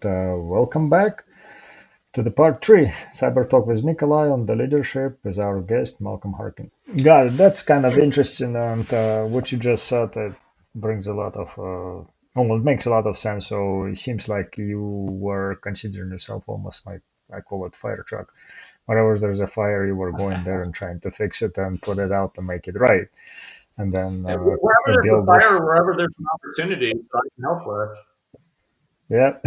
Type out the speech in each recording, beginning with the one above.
welcome back to the part three, Cyber Talk with Nikolay on the leadership with our guest, Malcolm Harkin. Got it. That's kind of interesting, and what you just said, brings a lot of, well, it makes a lot of sense. So it seems like you were considering yourself almost like, I call it fire truck. Wherever there's a fire, you were going there and trying to fix it and put it out to make it right. And then Wherever there's a build it. fire, wherever there's an opportunity that I can help with. Yeah.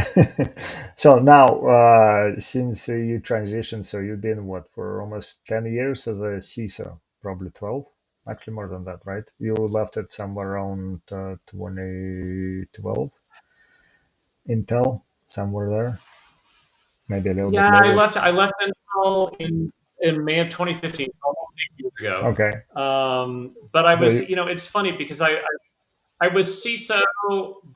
So now, since you transitioned, so you've been what for almost 10 years as a CISO, probably 12, actually more than that, right? You left it somewhere around 2012, Intel, somewhere there, maybe a little bit Yeah, I later. left. I left Intel in May of 2015, almost 8 years ago. Okay. But I So was, you, it's funny because I was CISO,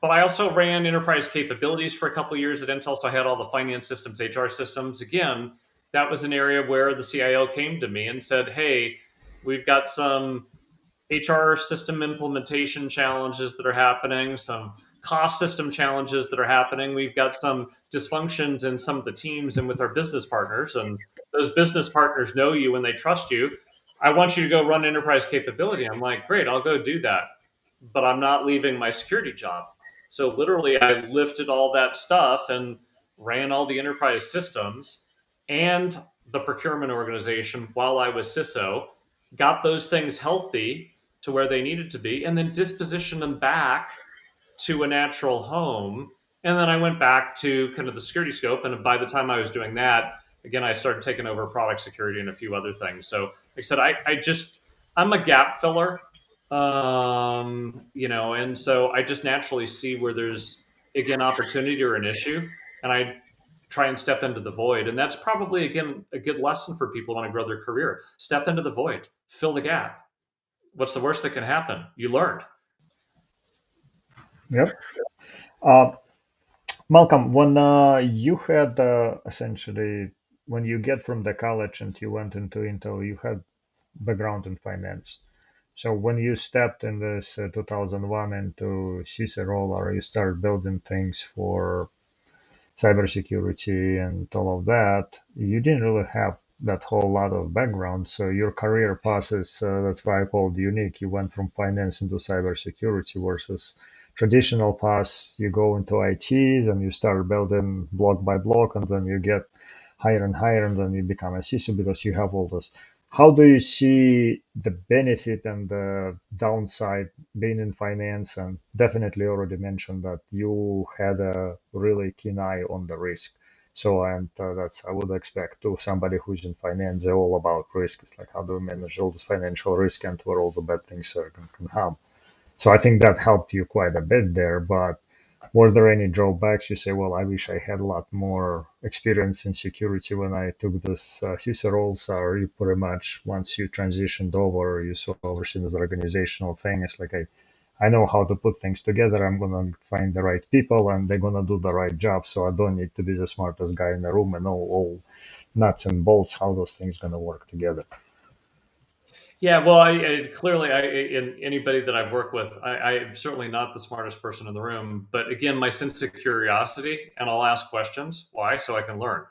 but I also ran enterprise capabilities for a couple of years at Intel. So I had all the finance systems, HR systems. Again, that was an area where the CIO came to me and said, "Hey, we've got some HR system implementation challenges that are happening, some cost system challenges that are happening. We've got some dysfunctions in some of the teams and with our business partners, and those business partners know you and they trust you. I want you to go run enterprise capability." I'm like, "Great, I'll go do that, but I'm not leaving my security job." So literally, I lifted all that stuff and ran all the enterprise systems and the procurement organization while I was CISO, got those things healthy to where they needed to be, and then disposition them back to a natural home. And then I went back to kind of the security scope. And by the time I was doing that, again, I started taking over product security and a few other things. So, like I said, I'm a gap filler, and so I just naturally see where there's, again, opportunity or an issue. And I try and step into the void. And that's probably, again, a good lesson for people who want to grow their career. Step into the void, fill the gap. What's the worst that can happen? You learned. yep. Uh, Malcolm, when you had essentially, when you get from the college and you went into Intel, you had background in finance. So when you stepped in this 2001 into CISA role, or you started building things for cybersecurity and all of that, you didn't really have that whole lot of background. So your career path is, that's why I called unique. You went from finance into cybersecurity versus traditional paths. You go into ITs and you start building block by block, and then you get higher and higher, and then you become a CISO because you have all those. How do you see the benefit and the downside being in finance? And definitely already mentioned that you had a really keen eye on the risk. So, and that's, I would expect to somebody who's in finance, they're all about risk. It's like, how do we manage all this financial risk and where all the bad things can come? So I think that helped you quite a bit there. But were there any drawbacks? You say, well, I wish I had a lot more experience in security when I took this CISO roles, or you pretty much, once you transitioned over, you saw overseeing this organizational thing. It's like, I know how to put things together. I'm going to find the right people and they're going to do the right job. So I don't need to be the smartest guy in the room and know all nuts and bolts, how those things going to work together. Yeah, well, clearly, in anybody that I've worked with, I'm certainly not the smartest person in the room. But again, my sense of curiosity, and I'll ask questions. Why? So I can learn.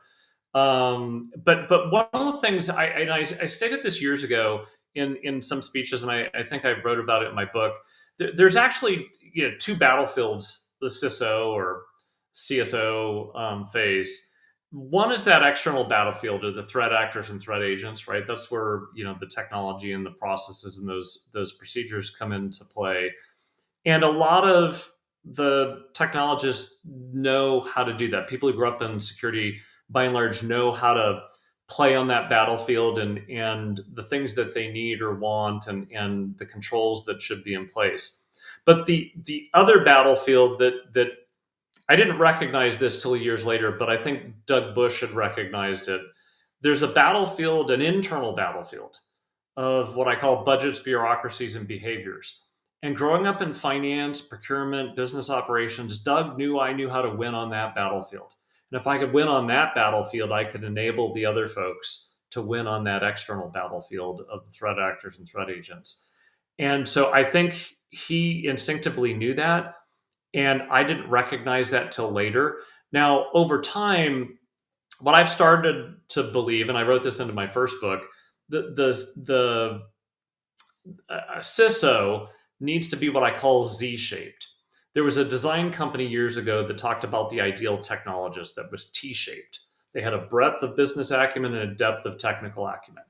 But one of the things I stated this years ago in some speeches, and I think I wrote about it in my book. There's actually two battlefields: the CISO or CSO phase. One is that external battlefield, or the threat actors and threat agents, right? That's where the technology and the processes and those procedures come into play. And a lot of the technologists know how to do that. People who grew up in security, by and large, know how to play on that battlefield and the things that they need or want and the controls that should be in place. But the other battlefield that I didn't recognize this till years later, but I think Doug Bush had recognized it. There's a battlefield, an internal battlefield of what I call budgets, bureaucracies, and behaviors. And growing up in finance, procurement, business operations, Doug knew I knew how to win on that battlefield. And if I could win on that battlefield, I could enable the other folks to win on that external battlefield of the threat actors and threat agents. And so I think he instinctively knew that. And I didn't recognize that till later. Now, over time, what I've started to believe, and I wrote this into my first book, the a CISO needs to be what I call Z-shaped. There was a design company years ago that talked about the ideal technologist that was T-shaped. They had a breadth of business acumen and a depth of technical acumen.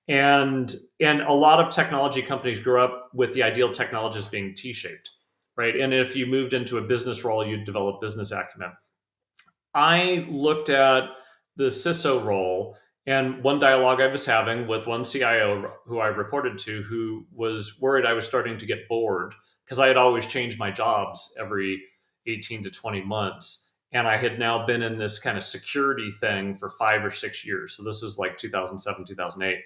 And a lot of technology companies grew up with the ideal technologist being T-shaped, right? And if you moved into a business role, you'd develop business acumen. I looked at the CISO role, and one dialogue I was having with one CIO who I reported to, who was worried I was starting to get bored because I had always changed my jobs every 18 to 20 months. And I had now been in this kind of security thing for 5 or 6 years. So this was like 2007, 2008.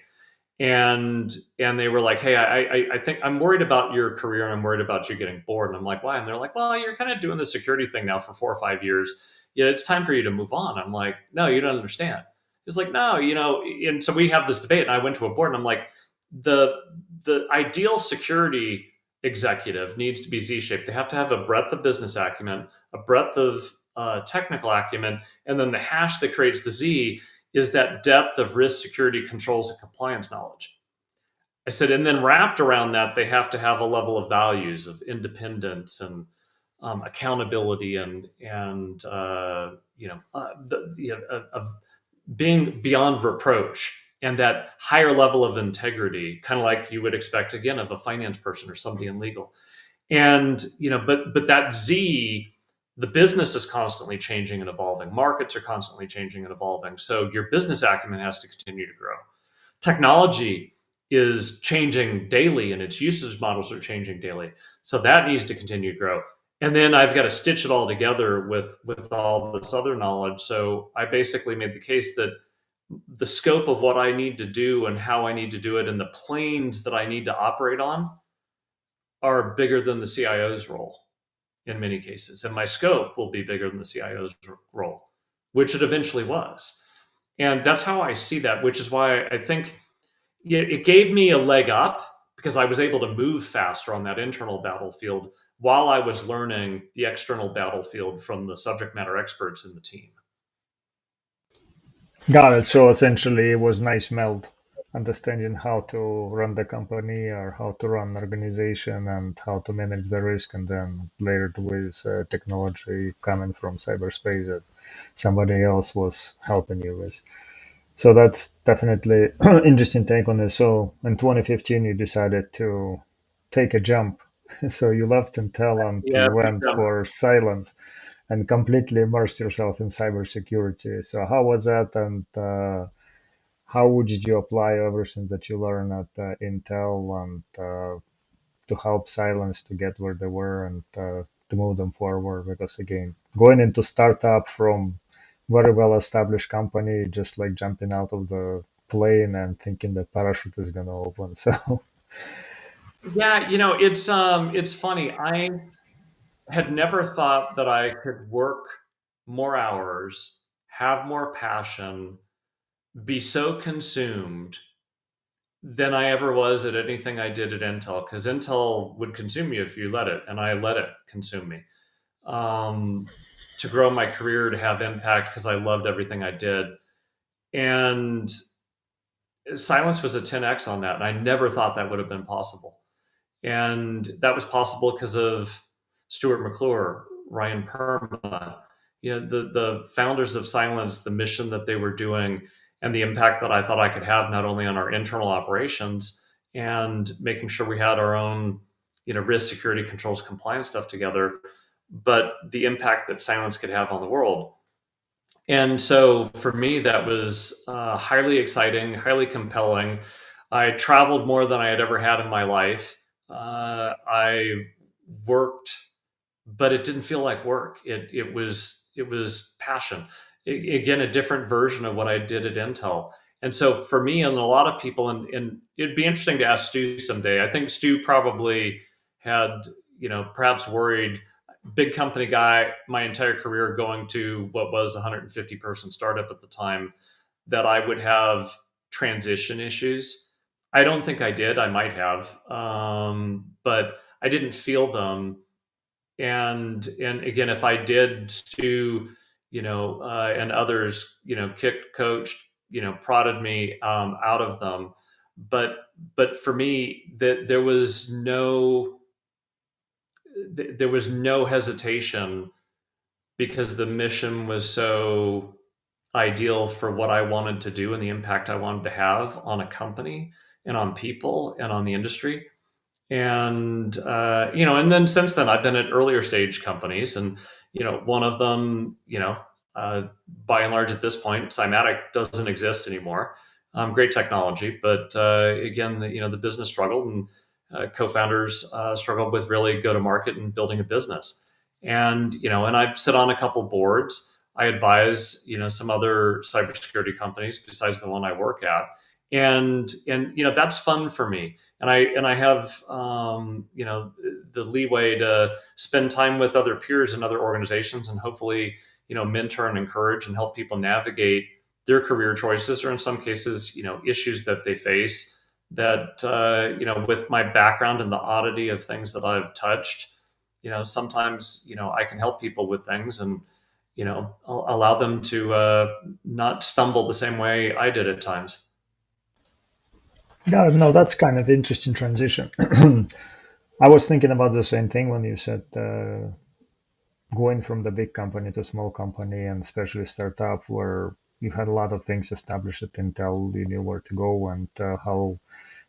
And they were like, hey, I think I'm worried about your career and I'm worried about you getting bored. And I'm like, why? And they're like, well, you're kind of doing the security thing now for 4 or 5 years. It's time for you to move on. I'm like, no, you don't understand. It's like, no, and so we have this debate, and I went to a board, and I'm like, the ideal security executive needs to be Z-shaped. They have to have a breadth of business acumen, a breadth of technical acumen, and then the hash that creates the Z is that depth of risk, security, controls, and compliance knowledge. I said, and then wrapped around that, they have to have a level of values of independence and accountability and being beyond reproach and that higher level of integrity, kind of like you would expect again of a finance person or somebody in legal. And but that Z, the business is constantly changing and evolving. Markets are constantly changing and evolving. So your business acumen has to continue to grow. Technology is changing daily and its usage models are changing daily. So that needs to continue to grow. And then I've got to stitch it all together with all this other knowledge. So I basically made the case that the scope of what I need to do and how I need to do it and the planes that I need to operate on are bigger than the CIO's role in many cases. And my scope will be bigger than the CIO's role, which it eventually was. And that's how I see that, which is why I think it gave me a leg up because I was able to move faster on that internal battlefield while I was learning the external battlefield from the subject matter experts in the team. Got it. So essentially, it was nice meld, understanding how to run the company or how to run an organization and how to manage the risk, and then layered with technology coming from cyberspace that somebody else was helping you with. So that's definitely interesting take on this. So in 2015, you decided to take a jump. So you left Intel and Yeah, you went for silence and completely immersed yourself in cybersecurity. So how was that, and how did you apply everything that you learned at Intel and to help Silence to get where they were and to move them forward? Because again, going into startup from very well established company, just like jumping out of the plane and thinking the parachute is going to open. So yeah, it's funny. I had never thought that I could work more hours, have more passion, be so consumed than I ever was at anything I did at Intel, because Intel would consume you if you let it, and I let it consume me. To grow my career, to have impact, because I loved everything I did. And Silence was a 10x on that, and I never thought that would have been possible. And that was possible because of Stuart McClure, Ryan Perma, the founders of Silence, the mission that they were doing, and the impact that I thought I could have not only on our internal operations and making sure we had our own, risk, security, controls, compliance stuff together, but the impact that Silence could have on the world. And so for me, that was highly exciting, highly compelling. I traveled more than I had ever had in my life. I worked, but it didn't feel like work. It was passion. Again, a different version of what I did at Intel. And so for me and a lot of people, and it'd be interesting to ask Stu someday. I think Stu probably had, perhaps worried, big company guy, my entire career going to what was a 150 person startup at the time, that I would have transition issues. I don't think I did. I might have, but I didn't feel them. And again, if I did, Stu, and others, kicked, coached, prodded me out of them. But for me, that there was no hesitation because the mission was so ideal for what I wanted to do and the impact I wanted to have on a company and on people and on the industry. And then since then I've been at earlier stage companies, and one of them, uh, by and large at this point, Cymatic doesn't exist anymore. Great technology, but again, the business struggled, and co-founders struggled with really go to market and building a business. And I've sit on a couple boards. I advise some other cybersecurity companies besides the one I work at, and that's fun for me. And I have the leeway to spend time with other peers in other organizations, and hopefully mentor and encourage and help people navigate their career choices, or in some cases issues that they face, that with my background and the oddity of things that I've touched, sometimes I can help people with things, and allow them to not stumble the same way I did at times. Yeah, no, that's kind of interesting transition. I was thinking about the same thing when you said going from the big company to small company, and especially startup where you had a lot of things established at Intel, you knew where to go and how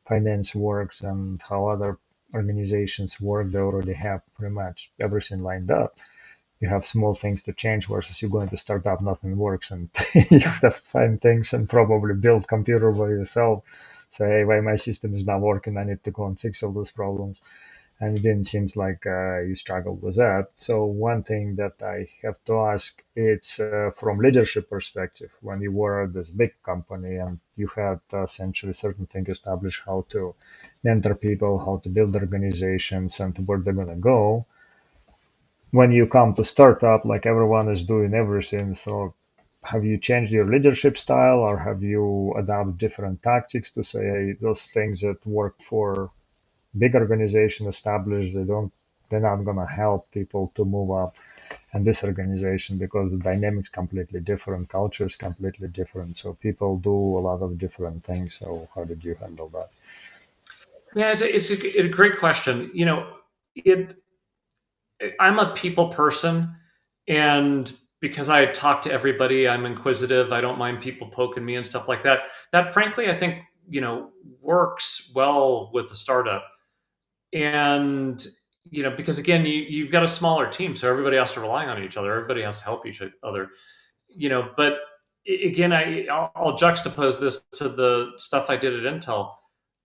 finance works and how other organizations work. They already have pretty much everything lined up. You have small things to change versus you're going to start up, nothing works, and you have to find things and probably build computer by yourself. Say, hey, why my system is not working? I need to go and fix all those problems. And it didn't seem like you struggled with that. So one thing that I have to ask, it's from leadership perspective, when you were at this big company and you had essentially certain things established, how to mentor people, how to build organizations, and where they're going to go. When you come to startup, like everyone is doing everything, so have you changed your leadership style, or have you adopted different tactics to say, hey, those things that work for big organization established, they're not going to help people to move up and this organization because the dynamics completely different, culture is completely different, so people do a lot of different things. So how did you handle that? Yeah, it's a great question. It I'm a people person, and because I talk to everybody, I'm inquisitive. I don't mind people poking me and stuff like that. That, frankly, I think works well with a startup. And because again, you've got a smaller team, so everybody has to rely on each other. Everybody has to help each other. But again, I'll juxtapose this to the stuff I did at Intel.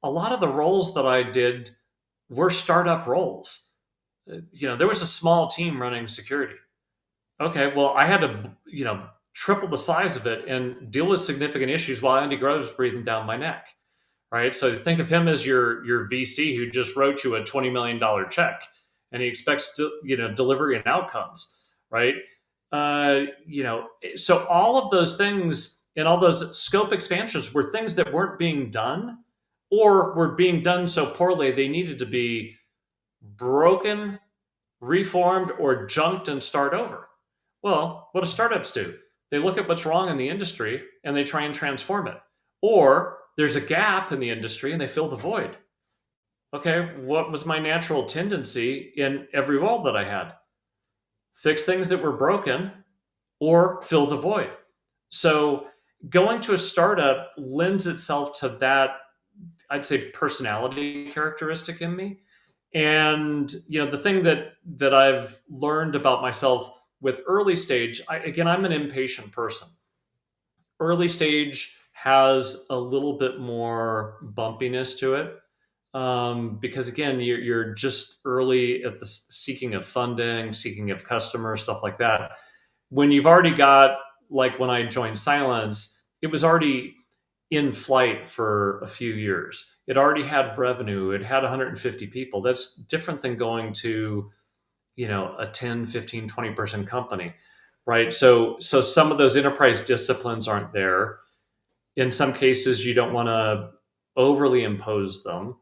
A lot of the roles that I did were startup roles. There was a small team running security. Okay, well, I had to, triple the size of it and deal with significant issues while Andy Groves breathing down my neck. Right. So think of him as your VC who just wrote you a $20 million check, and he expects delivery and outcomes. Right. So all of those things and all those scope expansions were things that weren't being done, or were being done so poorly they needed to be broken, reformed, or junked and start over. Well, what do startups do? They look at what's wrong in the industry and they try and transform it. Or there's a gap in the industry and they fill the void. Okay, what was my natural tendency in every role that I had? Fix things that were broken or fill the void. So going to a startup lends itself to that, I'd say, personality characteristic in me. And the thing that I've learned about myself with early stage, again, I'm an impatient person. Early stage has a little bit more bumpiness to it, because again, you're just early at the seeking of funding, seeking of customers, stuff like that. When you've already got, like when I joined Silence, it was already in flight for a few years. It already had revenue. It had 150 people. That's different than going to, a 10, 15, 20-person company, right? So some of those enterprise disciplines aren't there. In some cases, you don't want to overly impose them.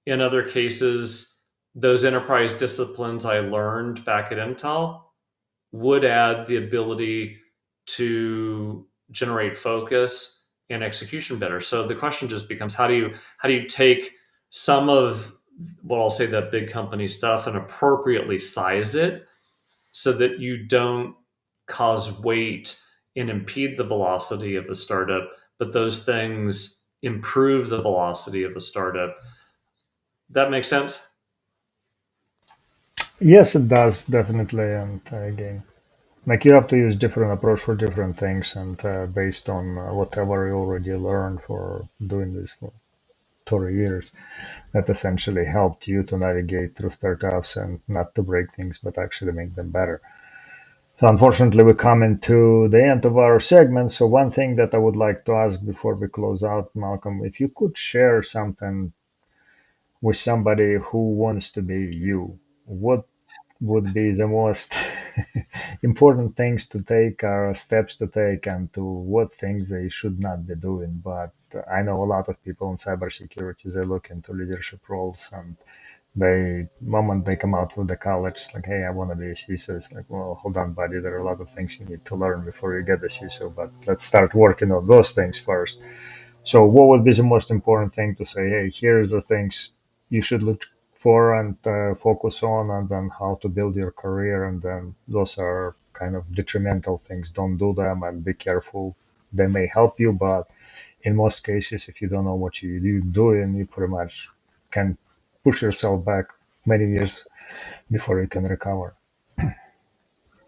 In other cases, those enterprise disciplines I learned back at Intel would add the ability to generate focus and execution better. So the question just becomes, how do you take some of what I'll say that big company stuff and appropriately size it so that you don't cause weight and impede the velocity of a startup, but those things improve the velocity of a startup. That makes sense? Yes, it does, definitely. And again, like you have to use different approach for different things, and based on whatever you already learned for doing this for 30 years, that essentially helped you to navigate through startups and not to break things, but actually make them better. So unfortunately, we come into the end of our segment. So one thing that I would like to ask before we close out, Malcolm, if you could share something with somebody who wants to be you, what would be the most important things to take or steps to take, and to what things they should not be doing. But I know a lot of people in cybersecurity, they look into leadership roles, and they moment they come out with the college, it's like, hey, I want to be a CISO. It's like, well, hold on, buddy, there are a lot of things you need to learn before you get the CISO, but let's start working on those things first. So what would be the most important thing to say, hey, here's the things you should look for and focus on, and then how to build your career, and then those are kind of detrimental things. Don't do them and be careful. They may help you, but in most cases, if you don't know what you're doing, you pretty much can push yourself back many years before you can recover.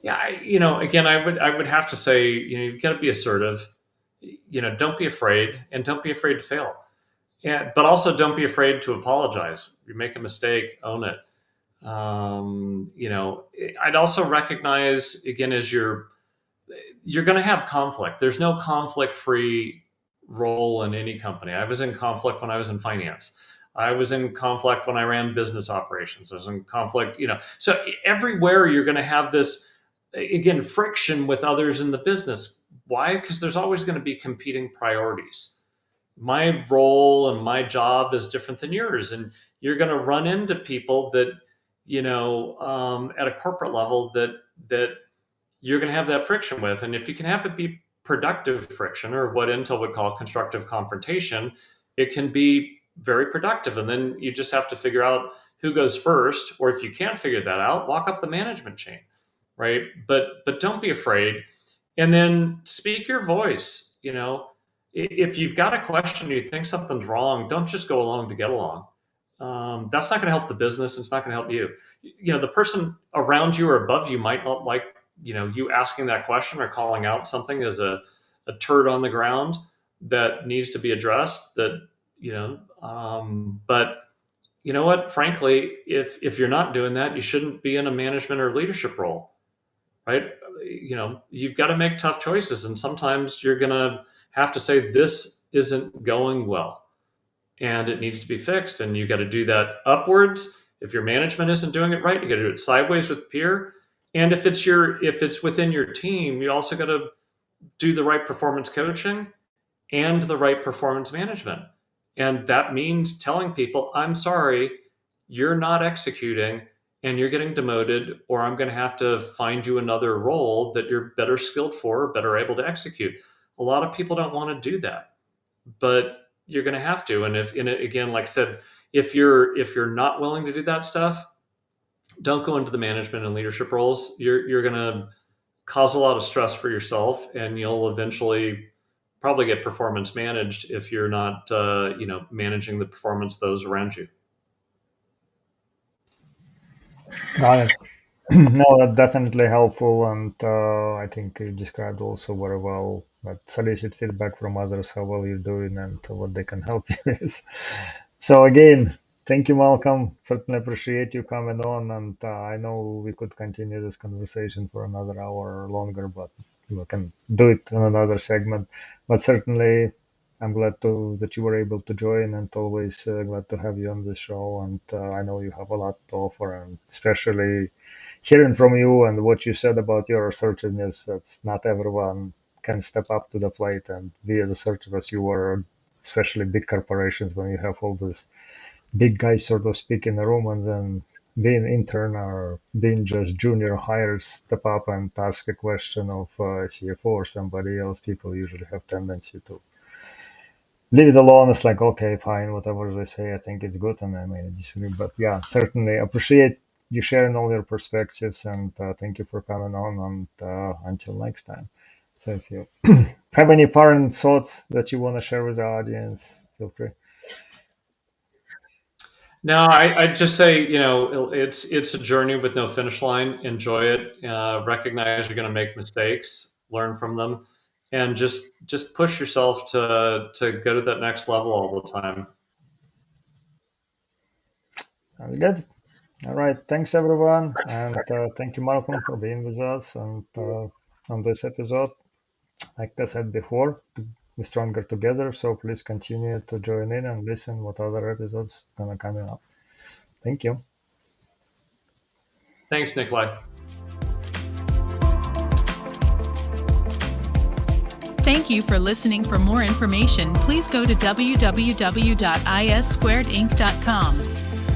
Yeah, again, I would have to say, you've got to be assertive. Don't be afraid, and don't be afraid to fail. Yeah, but also don't be afraid to apologize. You make a mistake, own it. I'd also recognize, again, as you're going to have conflict. There's no conflict-free role in any company. I was in conflict when I was in finance. I was in conflict when I ran business operations. I was in conflict, So everywhere you're going to have this, again, friction with others in the business. Why? Because there's always going to be competing priorities. My role and my job is different than yours, and you're going to run into people that, at a corporate level, that you're going to have that friction with. And if you can have it be productive friction, or what Intel would call constructive confrontation, it can be very productive. And then you just have to figure out who goes first, or if you can't figure that out, walk up the management chain, right? But don't be afraid, and then speak your voice. If you've got a question, you think something's wrong, don't just go along to get along. That's not going to help the business. It's not going to help you. The person around you or above you might not like, you asking that question or calling out something as a turd on the ground that needs to be addressed. But you know what? Frankly, if you're not doing that, you shouldn't be in a management or leadership role, right? You've got to make tough choices, and sometimes you're going to have to say this isn't going well and it needs to be fixed, and you got to do that upwards. If your management isn't doing it right, you got to do it sideways with peer. And if it's within your team, you also got to do the right performance coaching and the right performance management. And that means telling people, I'm sorry, you're not executing and you're getting demoted, or I'm going to have to find you another role that you're better skilled for, better able to execute. A lot of people don't want to do that, but you're going to have to. And again, like I said, if you're not willing to do that stuff, don't go into the management and leadership roles. You're going to cause a lot of stress for yourself, and you'll eventually probably get performance managed if you're not managing the performance of those around you. Got it. No, that's definitely helpful, and I think you described also very well that solicit feedback from others, how well you're doing, and what they can help you with. So again, thank you, Malcolm. Certainly appreciate you coming on, and I know we could continue this conversation for another hour or longer, but we can do it in another segment. But certainly, I'm glad that you were able to join, and always glad to have you on the show. And I know you have a lot to offer, and especially hearing from you and what you said about your assertiveness. That's not everyone can step up to the plate and be as assertive as you were, especially big corporations when you have all these big guys sort of speak in the room, and then being intern or being just junior hires, step up and ask a question of CFO or somebody else, people usually have tendency to leave it alone. It's like, okay, fine, whatever they say, I think it's good, and I may disagree. But yeah, certainly appreciate you sharing all your perspectives, and thank you for coming on. And until next time. So if you have any parent thoughts that you want to share with the audience, feel free. No, I'd just say, it's a journey with no finish line. Enjoy it. Recognize you're going to make mistakes, learn from them, and just push yourself to go to that next level all the time. Sounds good. All right. Thanks, everyone. And thank you, Malcolm, for being with us and on this episode. Like I said before, we're stronger together. So please continue to join in and listen what other episodes gonna come up. Thank you. Thanks, Nikolay. Thank you for listening. For more information, please go to www.issquaredinc.com.